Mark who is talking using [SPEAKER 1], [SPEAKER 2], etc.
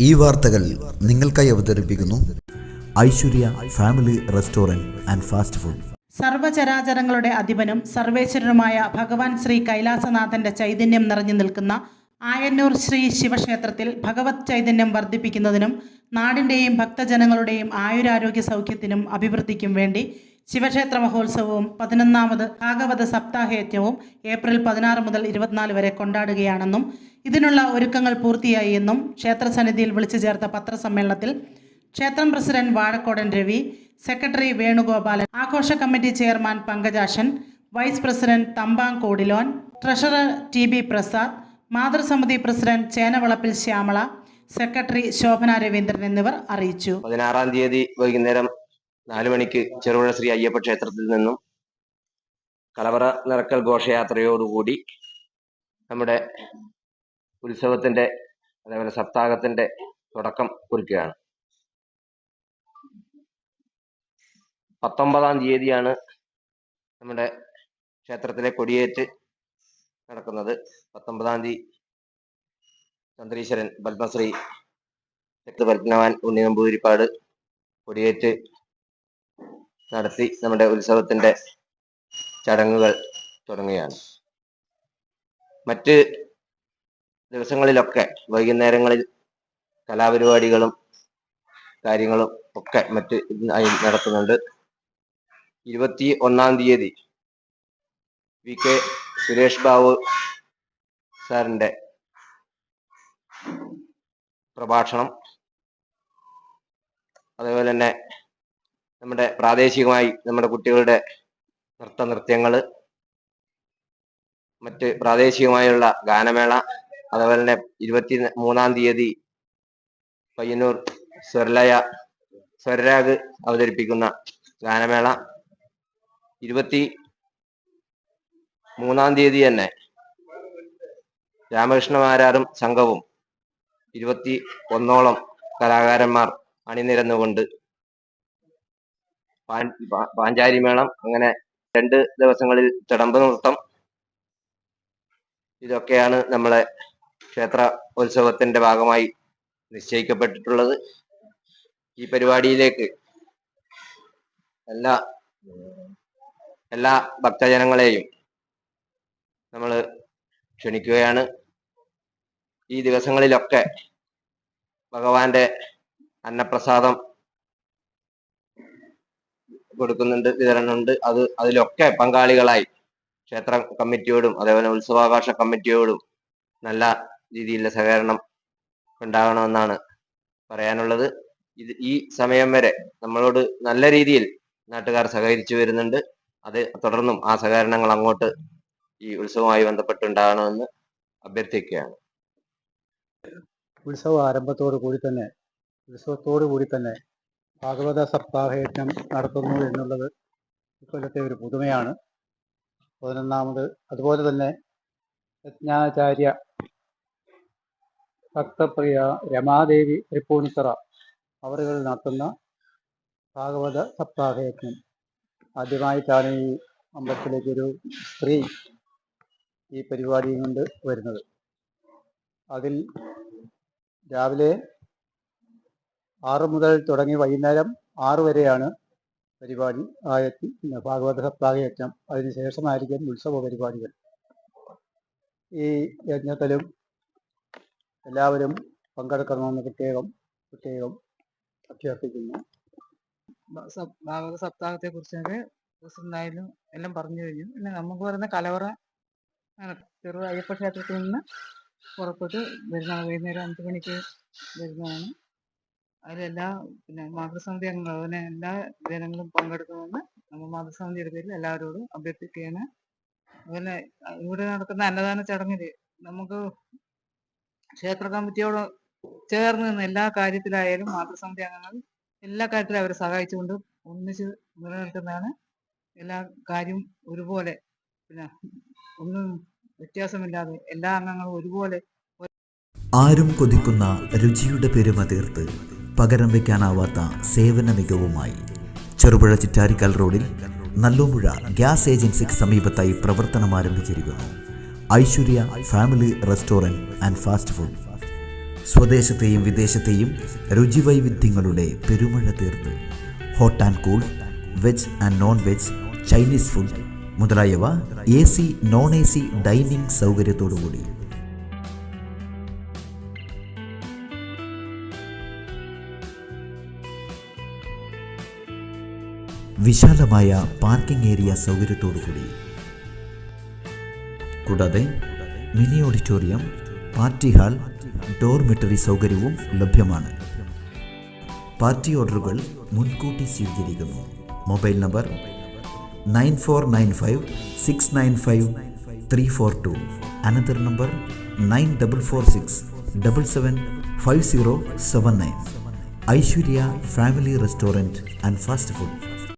[SPEAKER 1] ഈ വാർത്തകൾ നിങ്ങൾക്കായി അവതരിപ്പിക്കുന്നു Aishwarya family restaurant and fast food.
[SPEAKER 2] സർവചരാചരങ്ങളുടെ അധിപനും സർവേശ്വരനുമായ ഭഗവാൻ ശ്രീ കൈലാസനാഥന്റെ ചൈതന്യം നിറഞ്ഞു നിൽക്കുന്ന ആയന്നൂർ ശ്രീ ശിവക്ഷേത്രത്തിൽ ഭഗവത് ചൈതന്യം വർദ്ധിപ്പിക്കുന്നതിനും നാടിൻ്റെയും ഭക്തജനങ്ങളുടെയും ആയുരാരോഗ്യ സൗഖ്യത്തിനും അഭിവൃദ്ധിക്കും വേണ്ടി ശിവക്ഷേത്ര മഹോത്സവവും 11ാമത് ഭാഗവത സപ്താഹയജ്ഞവും ഏപ്രിൽ 16 മുതൽ 24 വരെ കൊണ്ടാടുകയാണെന്നും ഇതിനുള്ള ഒരുക്കങ്ങൾ പൂർത്തിയായി എന്നും ക്ഷേത്രസന്നിധിയിൽ വിളിച്ചു ചേർത്ത പത്രസമ്മേളനത്തിൽ ക്ഷേത്രം പ്രസിഡന്റ് വാഴക്കോടൻ രവി, സെക്രട്ടറി വേണുഗോപാലൻ, ആഘോഷ committee chairman Pankajakshan, vice president Thampang Kodilon, treasurer TB Prasad, മാതൃസമിതി പ്രസിഡന്റ് ചേനവളപ്പിൽ ശ്യാമള, സെക്രട്ടറി ശോഭന രവീന്ദ്രൻ എന്നിവർ അറിയിച്ചു.
[SPEAKER 3] 16-ാം തീയതി വൈകുന്നേരം 4 മണിക്ക് ചെറുപുഴ ശ്രീ അയ്യപ്പ ക്ഷേത്രത്തിൽ നിന്നും കലവറ നിറക്കൽ ഘോഷയാത്രയോടുകൂടി നമ്മുടെ ഉത്സവത്തിന്റെ അതേപോലെ സപ്താഹത്തിന്റെ തുടക്കം കുറിക്കുകയാണ്. 19-ാം തീയതിയാണ് നമ്മുടെ ക്ഷേത്രത്തിലെ കൊടിയേറ്റ് നടക്കുന്നത്. 19-ാം തീയതി തന്ത്രീശ്വരൻ പത്മശ്രീ പത്മനാഭൻ ഉണ്ണി നമ്പൂതിരിപ്പാട് കൊടിയേറ്റ് നടത്തി നമ്മുടെ ഉത്സവത്തിന്റെ ചടങ്ങുകൾ തുടങ്ങുകയാണ്. മറ്റ് ദിവസങ്ങളിലൊക്കെ വൈകുന്നേരങ്ങളിൽ കലാപരിപാടികളും കാര്യങ്ങളും ഒക്കെ മറ്റ് നടത്തുന്നുണ്ട്. 21-ാം തീയതി VK സുരേഷ് ബാബു സാറിന്റെ പ്രഭാഷണം, അതേപോലെ തന്നെ നമ്മുടെ പ്രാദേശികമായി നമ്മുടെ കുട്ടികളുടെ നൃത്യങ്ങൾ, മറ്റ് പ്രാദേശികമായുള്ള ഗാനമേള, അതുപോലെ തന്നെ 23-ാം തീയതി പയ്യന്നൂർ സ്വരരാഗ് അവതരിപ്പിക്കുന്ന ഗാനമേള, 23-ാം തീയതി തന്നെ രാമകൃഷ്ണമാരാറും സംഘവും 21ഓളം കലാകാരന്മാർ അണിനിരന്നുകൊണ്ട് പാഞ്ചാരിമേളം, അങ്ങനെ 2 ദിവസങ്ങളിൽ തിടമ്പ് നൃത്തം, ഇതൊക്കെയാണ് നമ്മളെ ക്ഷേത്ര ഉത്സവത്തിന്റെ ഭാഗമായി നിശ്ചയിക്കപ്പെട്ടിട്ടുള്ളത്. ഈ പരിപാടിയിലേക്ക് എല്ലാ ഭക്തജനങ്ങളെയും നമ്മൾ ക്ഷണിക്കുകയാണ്. ഈ ദിവസങ്ങളിലൊക്കെ ഭഗവാന്റെ അന്നപ്രസാദം കൊടുക്കുന്നുണ്ട്, വിതരണമുണ്ട്. അതിലൊക്കെ പങ്കാളികളായി ക്ഷേത്ര കമ്മിറ്റിയോടും അതേപോലെ ഉത്സവാഘോഷ കമ്മിറ്റിയോടും നല്ല രീതിയിലുള്ള സഹകരണം ഉണ്ടാകണമെന്നാണ് പറയാനുള്ളത്. ഈ സമയം വരെ നമ്മളോട് നല്ല രീതിയിൽ നാട്ടുകാർ സഹകരിച്ചു വരുന്നുണ്ട്. അത് തുടർന്നും ആ സഹകരണങ്ങൾ അങ്ങോട്ട് ഈ ഉത്സവവുമായി ബന്ധപ്പെട്ടുണ്ടാകണമെന്ന് അഭ്യർത്ഥിക്കുകയാണ്.
[SPEAKER 4] ഉത്സവത്തോടു കൂടി തന്നെ ഭാഗവത സപ്താഹയജ്ഞം നടത്തുന്നു എന്നുള്ളത് ഇക്കൊല്ലത്തെ ഒരു പുതുമയാണ്. 11ാമത് അതുപോലെ തന്നെ യജ്ഞാചാര്യ ഭക്തപ്രിയ രമാദേവി തൃപ്പൂണിത്തറ അവറുകൾ നടത്തുന്ന ഭാഗവത സപ്താഹയജ്ഞം ആദ്യമായിട്ടാണ് ഈ അമ്പലത്തിലേക്കൊരു സ്ത്രീ ഈ പരിപാടിയും കൊണ്ട് വരുന്നത്. അതിൽ രാവിലെ 6 മുതൽ തുടങ്ങി വൈകുന്നേരം 6 വരെയാണ് പരിപാടി. ഭാഗവത സപ്താഹ യജ്ഞം, അതിനുശേഷമായിരിക്കും ഉത്സവ പരിപാടികൾ. ഈ യജ്ഞത്തിലും എല്ലാവരും പങ്കെടുക്കണമെന്ന് പ്രത്യേകം അഭ്യർത്ഥിക്കുന്നു.
[SPEAKER 5] ഭാഗവത സപ്താഹത്തെ കുറിച്ചൊക്കെ പ്രസിഡന്റായാലും എല്ലാം പറഞ്ഞു കഴിഞ്ഞു. പിന്നെ നമുക്ക് പറയുന്ന കലവറ ചെറു അയ്യപ്പ ക്ഷേത്രത്തിൽ നിന്ന് പുറപ്പെട്ട് വരുന്നതാണ്. വൈകുന്നേരം 5 മണിക്ക് വരുന്നതാണ്. അതിലെല്ലാ മാതൃസമിതി അംഗങ്ങൾ, അതിനെ എല്ലാ ജനങ്ങളും പങ്കെടുക്കണമെന്ന് നമ്മൾ മാതൃസമിതിയുടെ പേരിൽ എല്ലാവരോടും അഭ്യർത്ഥിക്കുകയാണ്. അതുപോലെ ഇവിടെ നടക്കുന്ന അന്നദാന ചടങ്ങിൽ നമുക്ക് ക്ഷേത്ര കമ്മിറ്റിയോട് ചേർന്ന് നിന്ന് എല്ലാ കാര്യത്തിലായാലും മാതൃസമിതി അംഗങ്ങൾ എല്ലാ കാര്യത്തിലും അവരെ സഹായിച്ചുകൊണ്ട് ഒന്നിച്ച് നിലനിൽക്കുന്നതാണ്. എല്ലാ കാര്യവും ഒരുപോലെ, ഒന്നും വ്യത്യാസമില്ലാതെ എല്ലാ അംഗങ്ങളും ഒരുപോലെ
[SPEAKER 1] ആരും കൊതിക്കുന്ന രുചിയുടെ പെരുമ തീർത്ത് പകരം വയ്ക്കാനാവാത്ത സേവന മികവുമായി ചെറുപുഴ ചിറ്റാരിക്കൽ റോഡിൽ നല്ലോമ്പുഴ ഗ്യാസ് ഏജൻസിക്ക് സമീപത്തായി പ്രവർത്തനം ആരംഭിച്ചിരിക്കുന്നു Aishwarya family restaurant and fast food. സ്വദേശത്തെയും വിദേശത്തെയും രുചിവൈവിധ്യങ്ങളുടെ പെരുമഴ തീർത്ത് hot and cool, veg and non veg, Chinese food മുതലായവ AC, നോൺ AC ഡൈനിങ് സൗകര്യത്തോടുകൂടി. വിശാലമായ പാർക്കിംഗ് ഏരിയ സൗകര്യത്തോടുകൂടി. കൂടാതെ mini auditorium, party hall, dormitory സൗകര്യവും ലഭ്യമാണ്. പാർട്ടി ഓർഡറുകൾ മുൻകൂട്ടി സ്വീകരിക്കുന്നു. Mobile number 9495695342. Another number 9446775079. Aishwarya family restaurant and fast food.